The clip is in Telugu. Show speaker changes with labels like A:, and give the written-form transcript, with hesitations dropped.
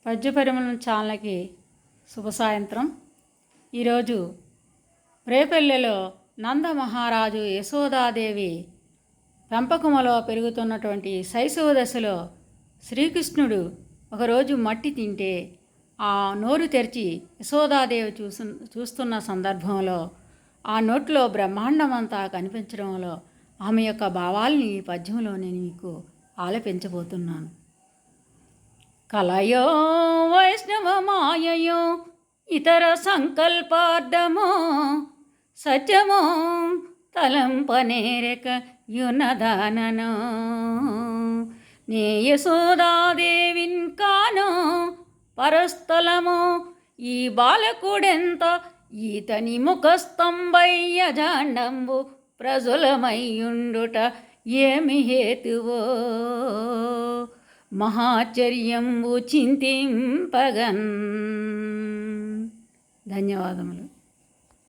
A: పద్యపరిమళం ఛానల్కి శుభ సాయంత్రం. ఈరోజు రేపల్లెలో నందమహారాజు యశోదాదేవి పెంపకములో పెరుగుతున్నటువంటి శైశవ దశలో శ్రీకృష్ణుడు ఒకరోజు మట్టి తింటే ఆ నోరు తెరిచి యశోదాదేవి చూస్తున్న సందర్భంలో ఆ నోట్లో బ్రహ్మాండమంతా కనిపించడంలో ఆమె యొక్క భావాల్ని ఈ పద్యంలో నేను మీకు ఆలపించబోతున్నాను. కలయో వైష్ణవ మాయయో ఇతర సంకల్పార్థమో సత్యమో తలంపనేరక యునదాననో నే యశోదాదేవిన్ కానో పరస్థలమో ఈ బాలకుడెంత ఈతని ముఖస్తంభయ్య జాండంబు ప్రజులమయ్యుండుట ఏమి హేతువో మహాచర్యంబు చింతింపగన్. ధన్యవాదములు.